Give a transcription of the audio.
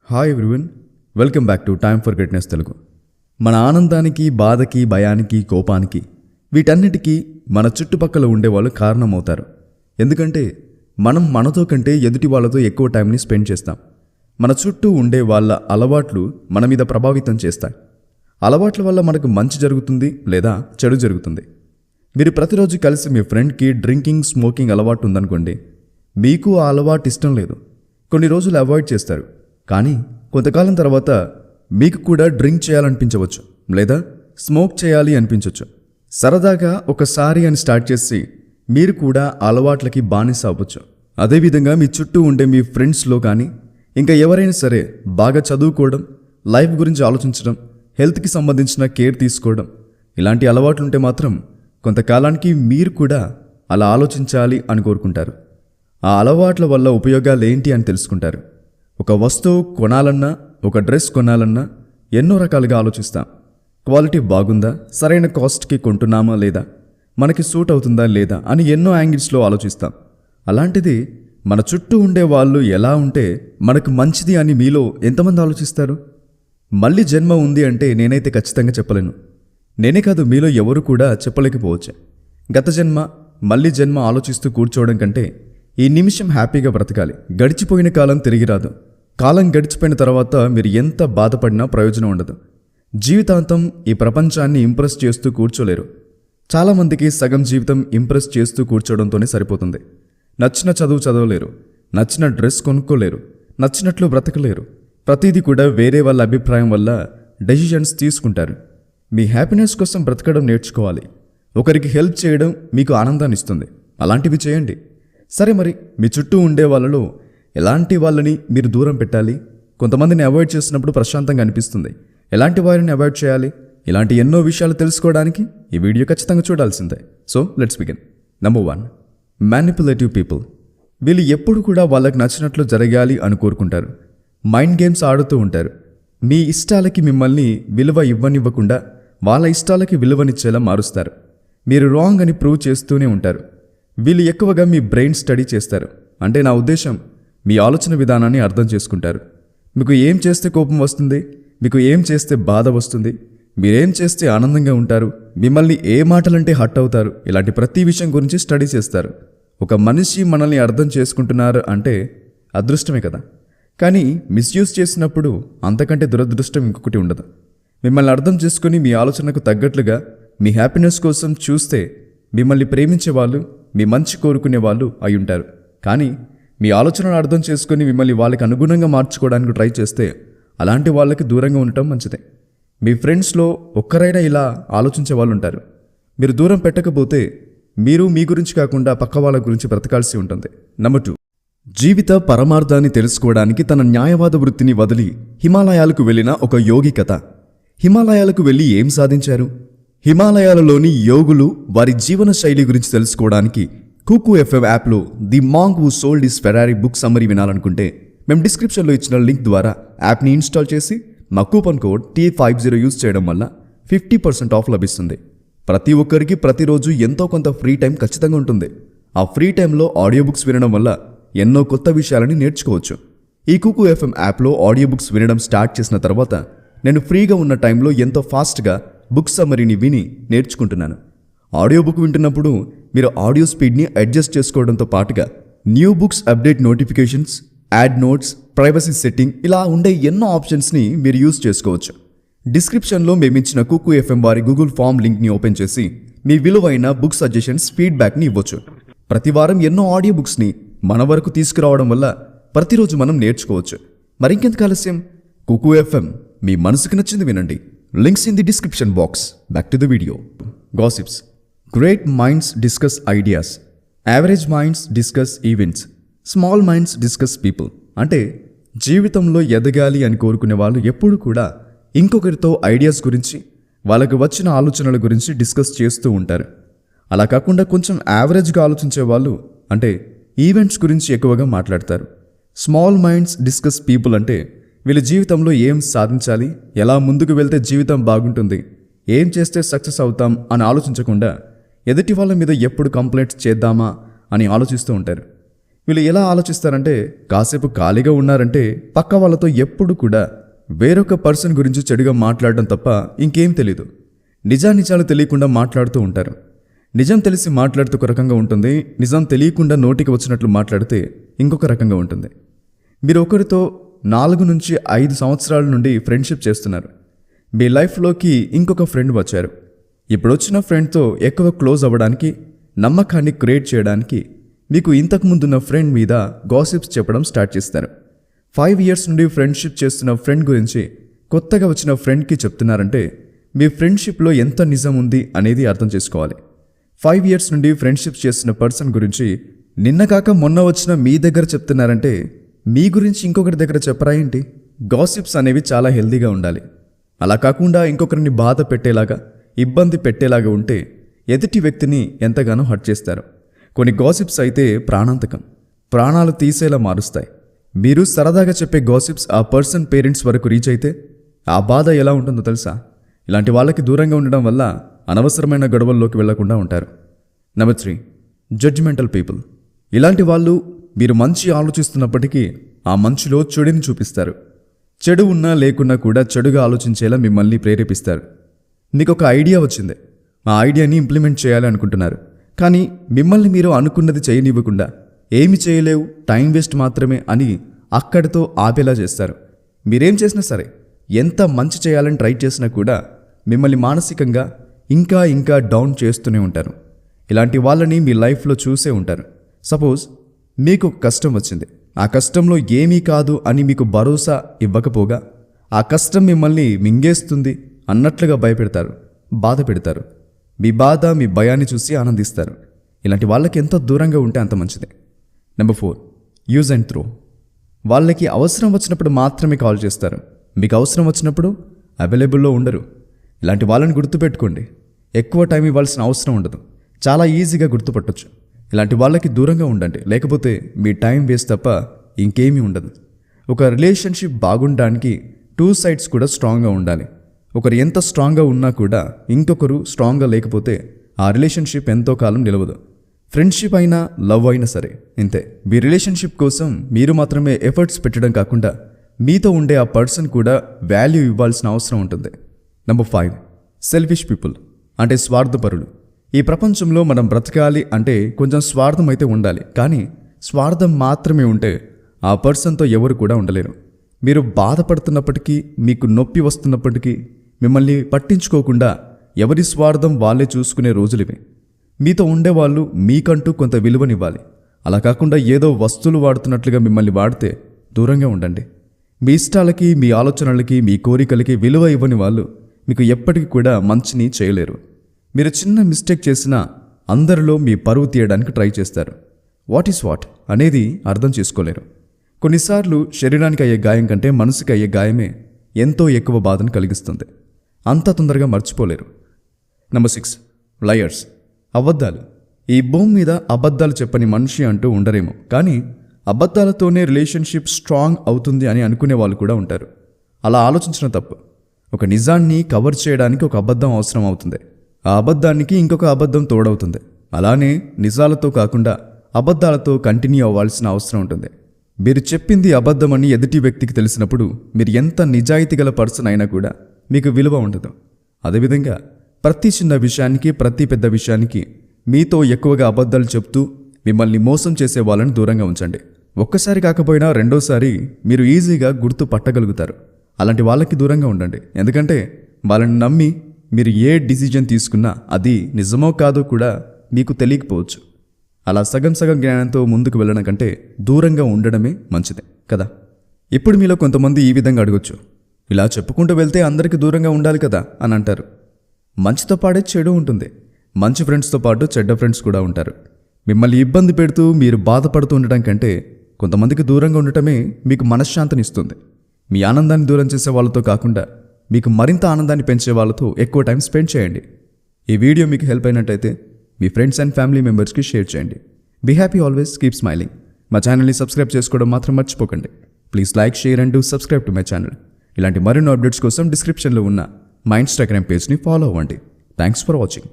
Hi everyone, welcome back to time for greatness Telugu. మన ఆనందానికి, బాధకి, భయానికి, కోపానికి వీటన్నిటికీ మన చుట్టుపక్కల ఉండేవాళ్ళు కారణమవుతారు. ఎందుకంటే మనం మనతో కంటే ఎదుటి వాళ్ళతో ఎక్కువ టైంని స్పెండ్ చేస్తాం. మన చుట్టూ ఉండే వాళ్ళ అలవాట్లు మన మీద ప్రభావితం చేస్తాయి. అలవాట్ల వల్ల మనకు మంచి జరుగుతుంది లేదా చెడు జరుగుతుంది. మీరు ప్రతిరోజు కలిసి మీ ఫ్రెండ్కి డ్రింకింగ్, స్మోకింగ్ అలవాటు ఉందనుకోండి. మీకు ఆ అలవాటు ఇష్టం లేదు, కొన్ని రోజులు అవాయిడ్ చేస్తారు. కానీ కొంతకాలం తర్వాత మీకు కూడా డ్రింక్ చేయాలనిపించవచ్చు లేదా స్మోక్ చేయాలి అనిపించవచ్చు. సరదాగా ఒకసారి అని స్టార్ట్ చేసి మీరు కూడా అలవాట్లకి బానిస అవ్వచ్చు. అదేవిధంగా మీ చుట్టూ ఉండే మీ ఫ్రెండ్స్లో కానీ ఇంకా ఎవరైనా సరే బాగా చదువుకోవడం, లైఫ్ గురించి ఆలోచించడం, హెల్త్కి సంబంధించిన కేర్ తీసుకోవడం, ఇలాంటి అలవాట్లుంటే మాత్రం కొంతకాలానికి మీరు కూడా అలా ఆలోచించాలి అని కోరుకుంటారు. ఆ అలవాట్ల వల్ల ఉపయోగాలు ఏంటి అని తెలుసుకుంటారు. ఒక వస్తువు కొనాలన్నా, ఒక డ్రెస్ కొనాలన్నా ఎన్నో రకాలుగా ఆలోచిస్తాం. క్వాలిటీ బాగుందా, సరైన కాస్ట్కి కొంటున్నామా లేదా, మనకి సూట్ అవుతుందా లేదా అని ఎన్నో యాంగిల్స్లో ఆలోచిస్తాం. అలాంటిది మన చుట్టూ ఉండే వాళ్ళు ఎలా ఉంటే మనకు మంచిది అని మీలో ఎంతమంది ఆలోచిస్తారు? మళ్ళీ జన్మ ఉంది అంటే నేనైతే ఖచ్చితంగా చెప్పలేను. నేనే కాదు, మీలో ఎవరు కూడా చెప్పలేకపోవచ్చు. గత జన్మ, మళ్ళీ జన్మ ఆలోచిస్తూ కూర్చోవడం కంటే ఈ నిమిషం హ్యాపీగా బ్రతకాలి. గడిచిపోయిన కాలం తిరిగి రాదు. కాలం గడిచిపోయిన తర్వాత మీరు ఎంత బాధపడినా ప్రయోజనం ఉండదు. జీవితాంతం ఈ ప్రపంచాన్ని ఇంప్రెస్ చేస్తూ కూర్చోలేరు. చాలామందికి సగం జీవితం ఇంప్రెస్ చేస్తూ కూర్చోవడంతోనే సరిపోతుంది. నచ్చిన చదువు చదవలేరు, నచ్చిన డ్రెస్ కొనుక్కోలేరు, నచ్చినట్లు బ్రతకలేరు. ప్రతిదీ కూడా వేరే వాళ్ళ అభిప్రాయం వల్ల డెసిషన్స్ తీసుకుంటారు. మీ హ్యాపీనెస్ కోసం బ్రతకడం నేర్చుకోవాలి. ఒకరికి హెల్ప్ చేయడం మీకు ఆనందాన్ని ఇస్తుంది, అలాంటివి చేయండి. సరే, మరి మీ చుట్టూ ఉండే వాళ్ళలో ఎలాంటి వాళ్ళని మీరు దూరం పెట్టాలి? కొంతమందిని అవాయిడ్ చేసినప్పుడు ప్రశాంతంగా అనిపిస్తుంది. ఎలాంటి వారిని అవాయిడ్ చేయాలి? ఇలాంటి ఎన్నో విషయాలు తెలుసుకోవడానికి ఈ వీడియో ఖచ్చితంగా చూడాల్సిందే. So let's begin. Number 1, manipulative people. వీళ్ళు ఎప్పుడు కూడా వాళ్ళకి నచ్చినట్లు జరగాలి అని కోరుకుంటారు. మైండ్ గేమ్స్ ఆడుతూ ఉంటారు. మీ ఇష్టాలకి మిమ్మల్ని విలువ ఇవ్వనివ్వకుండా వాళ్ళ ఇష్టాలకి విలువనిచ్చేలా మారుస్తారు. మీరు రాంగ్ అని ప్రూవ్ చేస్తూనే ఉంటారు. వీళ్ళు ఎక్కువగా మీ బ్రెయిన్ స్టడీ చేస్తారు. అంటే నా ఉద్దేశం, మీ ఆలోచన విధానాన్ని అర్థం చేసుకుంటారు. మీకు ఏం చేస్తే కోపం వస్తుంది, మీకు ఏం చేస్తే బాధ వస్తుంది, మీరేం చేస్తే ఆనందంగా ఉంటారు, మిమ్మల్ని ఏ మాటలంటే హట్ అవుతారు, ఇలాంటి ప్రతి విషయం గురించి స్టడీ చేస్తారు. ఒక మనిషి మనల్ని అర్థం చేసుకుంటున్నారు అంటే అదృష్టమే కదా. కానీ మిస్యూజ్ చేసినప్పుడు అంతకంటే దురదృష్టం ఇంకొకటి ఉండదు. మిమ్మల్ని అర్థం చేసుకుని మీ ఆలోచనకు తగ్గట్లుగా మీ హ్యాపీనెస్ కోసం చూస్తే మిమ్మల్ని ప్రేమించే వాళ్ళు, మీ మంచి కోరుకునే వాళ్ళు అయి ఉంటారు. కానీ మీ ఆలోచనను అర్థం చేసుకుని మిమ్మల్ని వాళ్ళకి అనుగుణంగా మార్చుకోవడానికి ట్రై చేస్తే అలాంటి వాళ్ళకి దూరంగా ఉండటం మంచిదే. మీ ఫ్రెండ్స్లో ఒక్కరైనా ఇలా ఆలోచించే వాళ్ళు ఉంటారు. మీరు దూరం పెట్టకపోతే మీరు మీ గురించి కాకుండా పక్క వాళ్ళ గురించి బ్రతకాల్సి ఉంటుంది. నెంబర్ 2, జీవిత పరమార్థాన్ని తెలుసుకోవడానికి తన న్యాయవాద వృత్తిని వదిలి హిమాలయాలకు వెళ్ళిన ఒక యోగి కథ. హిమాలయాలకు వెళ్ళి ఏం సాధించారు? హిమాలయాలలోని యోగులు వారి జీవన శైలి గురించి తెలుసుకోవడానికి కుకు ఎఫ్ఎం యాప్లో the monk who sold his Ferrari book summary వినాలనుకుంటే మేము డిస్క్రిప్షన్లో ఇచ్చిన లింక్ ద్వారా యాప్ని ఇన్స్టాల్ చేసి మా కూపన్ కోడ్ T50 యూజ్ చేయడం వల్ల 50% ఆఫ్ లభిస్తుంది. ప్రతి ఒక్కరికి ప్రతిరోజు ఎంతో కొంత ఫ్రీ టైం ఖచ్చితంగా ఉంటుంది. ఆ ఫ్రీ టైంలో ఆడియో బుక్స్ వినడం వల్ల ఎన్నో కొత్త విషయాలని నేర్చుకోవచ్చు. ఈ కుకు ఎఫ్ఎం యాప్లో ఆడియో బుక్స్ వినడం స్టార్ట్ చేసిన తర్వాత నేను ఫ్రీగా ఉన్న టైంలో ఎంతో ఫాస్ట్గా బుక్ సమ్మరీని విని నేర్చుకుంటున్నాను. ఆడియో బుక్ వింటున్నప్పుడు మీరు ఆడియో స్పీడ్ని అడ్జస్ట్ చేసుకోవడంతో పాటుగా new books update notifications, add notes, privacy setting ఇలా ఉండే ఎన్నో ఆప్షన్స్ని మీరు యూజ్ చేసుకోవచ్చు. డిస్క్రిప్షన్లో మేమిచ్చిన కుకు ఎఫ్ఎం వారి గూగుల్ ఫామ్ లింక్ని ఓపెన్ చేసి మీ విలువైన బుక్ సజెషన్స్, ఫీడ్బ్యాక్ని ఇవ్వచ్చు. ప్రతి వారం ఎన్నో ఆడియో బుక్స్ని మన వరకు తీసుకురావడం వల్ల ప్రతిరోజు మనం నేర్చుకోవచ్చు. మరింకెందుకు ఆలస్యం? కుకు ఎఫ్ఎం, మీ మనసుకు నచ్చింది వినండి. Links in the description box. Back to the video. Gossips. Great minds discuss ideas, average minds discuss events, small minds discuss people. అంటే జీవితంలో ఎదగాలి అని కోరుకునే వాళ్ళు ఎప్పుడు కూడా ఇంకొకరితో ఐడియాస్ గురించి, వాళ్ళకు వచ్చిన ఆలోచనల గురించి డిస్కస్ చేస్తూ ఉంటారు. అలా కాకుండా కొంచెం యావరేజ్గా ఆలోచించే వాళ్ళు అంటే ఈవెంట్స్ గురించి ఎక్కువగా మాట్లాడతారు. స్మాల్ మైండ్స్ డిస్కస్ పీపుల్ అంటే వీళ్ళ జీవితంలో ఏం సాధించాలి, ఎలా ముందుకు వెళ్తే జీవితం బాగుంటుంది, ఏం చేస్తే సక్సెస్ అవుతాం అని ఆలోచించకుండా ఎదుటి వాళ్ళ మీద ఎప్పుడు కంప్లైంట్స్ చేద్దామా అని ఆలోచిస్తూ ఉంటారు. వీళ్ళు ఎలా ఆలోచిస్తారంటే కాసేపు ఖాళీగా ఉన్నారంటే పక్క వాళ్ళతో ఎప్పుడు కూడా వేరొక పర్సన్ గురించి చెడుగా మాట్లాడడం తప్ప ఇంకేం తెలీదు. నిజానిజాలు తెలియకుండా మాట్లాడుతూ ఉంటారు. నిజం తెలిసి మాట్లాడుతూ ఒక రకంగా ఉంటుంది, నిజం తెలియకుండా నోటికి వచ్చినట్లు మాట్లాడితే ఇంకొక రకంగా ఉంటుంది. మీరు ఒకరితో 4 నుంచి 5 సంవత్సరాల నుండి ఫ్రెండ్షిప్ చేస్తున్నారు. మీ లైఫ్లోకి ఇంకొక ఫ్రెండ్ వచ్చారు. ఇప్పుడు వచ్చిన ఫ్రెండ్తో ఎక్కువ క్లోజ్ అవ్వడానికి, నమ్మకాన్ని క్రియేట్ చేయడానికి మీకు ఇంతకుముందున్న ఫ్రెండ్ మీద గాసిప్స్ చెప్పడం స్టార్ట్ చేస్తారు. 5 years నుండి ఫ్రెండ్షిప్ చేస్తున్న ఫ్రెండ్ గురించి కొత్తగా వచ్చిన ఫ్రెండ్కి చెప్తున్నారంటే మీ ఫ్రెండ్షిప్లో ఎంత నిజం ఉంది అనేది అర్థం చేసుకోవాలి. 5 years నుండి ఫ్రెండ్షిప్ చేస్తున్న పర్సన్ గురించి నిన్న కాక మొన్న వచ్చిన మీ దగ్గర చెప్తున్నారంటే మీ గురించి ఇంకొకరి దగ్గర చెప్పరా ఏంటి? గాసిప్స్ అనేవి చాలా హెల్దీగా ఉండాలి. అలా కాకుండా ఇంకొకరిని బాధ పెట్టేలాగా, ఇబ్బంది పెట్టేలాగా ఉంటే ఎదుటి వ్యక్తిని ఎంతగానో హర్ట్ చేస్తారు. కొన్ని గాసిప్స్ అయితే ప్రాణాంతకం, ప్రాణాలు తీసేలా మారుస్తాయి. మీరు సరదాగా చెప్పే గాసిప్స్ ఆ పర్సన్ పేరెంట్స్ వరకు రీచ్ అయితే ఆ బాధ ఎలా ఉంటుందో తెలుసా? ఇలాంటి వాళ్ళకి దూరంగా ఉండడం వల్ల అనవసరమైన గొడవల్లోకి వెళ్లకుండా ఉంటారు. Number 3, judgemental people. ఇలాంటి వాళ్ళు మీరు మంచి ఆలోచిస్తున్నప్పటికీ ఆ మంచిలో చెడుని చూపిస్తారు. చెడు ఉన్నా లేకున్నా కూడా చెడుగా ఆలోచించేలా మిమ్మల్ని ప్రేరేపిస్తారు. మీకు ఒక ఐడియా వచ్చింది, ఆ ఐడియాని ఇంప్లిమెంట్ చేయాలి అనుకుంటున్నారు. కానీ మిమ్మల్ని మీరు అనుకున్నది చేయనివ్వకుండా ఏమి చేయలేవు, టైం వేస్ట్ మాత్రమే అని అక్కడితో ఆపేలా చేస్తారు. మీరేం చేసినా సరే, ఎంత మంచి చేయాలని ట్రై చేసినా కూడా మిమ్మల్ని మానసికంగా ఇంకా ఇంకా డౌన్ చేస్తూనే ఉంటారు. ఇలాంటి వాళ్ళని మీ లైఫ్లో చూసే ఉంటారు. సపోజ్ మీకు ఒక కష్టం వచ్చింది, ఆ కష్టంలో ఏమీ కాదు అని మీకు భరోసా ఇవ్వకపోగా ఆ కష్టం మిమ్మల్ని మింగేస్తుంది అన్నట్లుగా భయపెడతారు, బాధ పెడతారు. మీ బాధ, మీ భయాన్ని చూసి ఆనందిస్తారు. ఇలాంటి వాళ్ళకి ఎంత దూరంగా ఉంటే అంత మంచిది. Number 4, use and throw. వాళ్ళకి అవసరం వచ్చినప్పుడు మాత్రమే కాల్ చేస్తారు, మీకు అవసరం వచ్చినప్పుడు అవైలబుల్లో ఉండరు. ఇలాంటి వాళ్ళని గుర్తుపెట్టుకోండి. ఎక్కువ టైం ఇవ్వాల్సిన అవసరం ఉండదు, చాలా ఈజీగా గుర్తుపట్టొచ్చు. ఇలాంటి వాళ్ళకి దూరంగా ఉండండి, లేకపోతే మీ టైం వేస్ట్ తప్ప ఇంకేమీ ఉండదు. ఒక రిలేషన్షిప్ బాగుండడానికి 2 sides కూడా స్ట్రాంగ్గా ఉండాలి. ఒకరు ఎంత స్ట్రాంగ్గా ఉన్నా కూడా ఇంకొకరు స్ట్రాంగ్గా లేకపోతే ఆ రిలేషన్షిప్ ఎంతో కాలం నిలవదు. ఫ్రెండ్షిప్ అయినా లవ్ అయినా సరే ఇంతే. మీ రిలేషన్షిప్ కోసం మీరు మాత్రమే ఎఫర్ట్స్ పెట్టడం కాకుండా మీతో ఉండే ఆ పర్సన్ కూడా వాల్యూ ఇవ్వాల్సిన అవసరం ఉంటుంది. నెంబర్ 5, సెల్ఫిష్ పీపుల్, అంటే స్వార్థపరులు. ఈ ప్రపంచంలో మనం బ్రతకాలి అంటే కొంచెం స్వార్థం అయితే ఉండాలి. కానీ స్వార్థం మాత్రమే ఉంటే ఆ పర్సన్తో ఎవరు కూడా ఉండలేరు. మీరు బాధపడుతున్నప్పటికీ, మీకు నొప్పి వస్తున్నప్పటికీ మిమ్మల్ని పట్టించుకోకుండా ఎవరి స్వార్థం వాళ్ళే చూసుకునే రోజులివి. మీతో ఉండేవాళ్ళు మీకంటూ కొంత విలువనివ్వాలి. అలా కాకుండా ఏదో వస్తువులు వాడుతున్నట్లుగా మిమ్మల్ని వాడితే దూరంగా ఉండండి. మీ ఇష్టాలకి, మీ ఆలోచనలకి, మీ కోరికలకి విలువ ఇవ్వని వాళ్ళు మీకు ఎప్పటికీ కూడా మంచిని చేయలేరు. మీరు చిన్న మిస్టేక్ చేసినా అందరిలో మీ పరువు తీయడానికి ట్రై చేస్తారు. వాట్ ఈస్ వాట్ అనేది అర్థం చేసుకోలేరు. కొన్నిసార్లు శరీరానికి అయ్యే గాయం కంటే మనసుకి అయ్యే గాయమే ఎంతో ఎక్కువ బాధను కలిగిస్తుంది. అంత తొందరగా మర్చిపోలేరు. నెంబర్ 6, లయర్స్, అబద్ధాలు. ఈ భూమి మీద అబద్ధాలు చెప్పని మనిషి అంటూ ఉండరేమో, కానీ అబద్ధాలతోనే రిలేషన్షిప్ స్ట్రాంగ్ అవుతుంది అని అనుకునే వాళ్ళు కూడా ఉంటారు. అలా ఆలోచించిన తప్పు. ఒక నిజాన్ని కవర్ చేయడానికి ఒక అబద్ధం అవసరం అవుతుంది, ఆ అబద్ధానికి ఇంకొక అబద్ధం తోడవుతుంది. అలానే నిజాలతో కాకుండా అబద్ధాలతో కంటిన్యూ అవ్వాల్సిన అవసరం ఉంటుంది. మీరు చెప్పింది అబద్ధమని ఎదుటి వ్యక్తికి తెలిసినప్పుడు మీరు ఎంత నిజాయితీ గల పర్సన్ అయినా కూడా మీకు విలువ ఉండదు. అదేవిధంగా ప్రతి చిన్న విషయానికి, ప్రతి పెద్ద విషయానికి మీతో ఎక్కువగా అబద్ధాలు చెప్తూ మిమ్మల్ని మోసం చేసే వాళ్ళని దూరంగా ఉంచండి. ఒక్కసారి కాకపోయినా రెండోసారి మీరు ఈజీగా గుర్తు పట్టగలుగుతారు. అలాంటి వాళ్ళకి దూరంగా ఉండండి. ఎందుకంటే వాళ్ళని నమ్మి మీరు ఏ డిసిజన్ తీసుకున్నా అది నిజమో కాదో కూడా మీకు తెలియకపోవచ్చు. అలా సగం సగం జ్ఞానంతో ముందుకు వెళ్ళడం కంటే దూరంగా ఉండడమే మంచిది కదా. ఇప్పుడు మీలో కొంతమంది ఈ విధంగా అడగొచ్చు, ఇలా చెప్పుకుంటూ వెళ్తే అందరికీ దూరంగా ఉండాలి కదా అని అంటారు. మంచితో పాటే చెడు ఉంటుంది. మంచి ఫ్రెండ్స్తో పాటు చెడ్డ ఫ్రెండ్స్ కూడా ఉంటారు. మిమ్మల్ని ఇబ్బంది పెడుతూ మీరు బాధపడుతూ ఉండటం కంటే కొంతమందికి దూరంగా ఉండటమే మీకు మనశ్శాంతినిస్తుంది. మీ ఆనందాన్ని దూరం చేసే వాళ్ళతో కాకుండా మీకు మరింత ఆనందాన్ని పెంచే వాళ్ళతో ఎక్కువ టైం స్పెండ్ చేయండి. ఈ వీడియో మీకు హెల్ప్ అయినట్టయితే మీ ఫ్రెండ్స్ అండ్ ఫ్యామిలీ మెంబర్స్కి షేర్ చేయండి. Be happy always, keep smiling. మా ఛానల్ని సబ్స్క్రైబ్ చేసుకోవడం మాత్రం మర్చిపోకండి. Please like, share and do subscribe to my channel. ఇలాంటి మరిన్ని అప్డేట్స్ కోసం డిస్క్రిప్షన్లో ఉన్న మా ఇన్స్టాగ్రామ్ పేజ్ని ఫాలో అవ్వండి. Thanks for watching.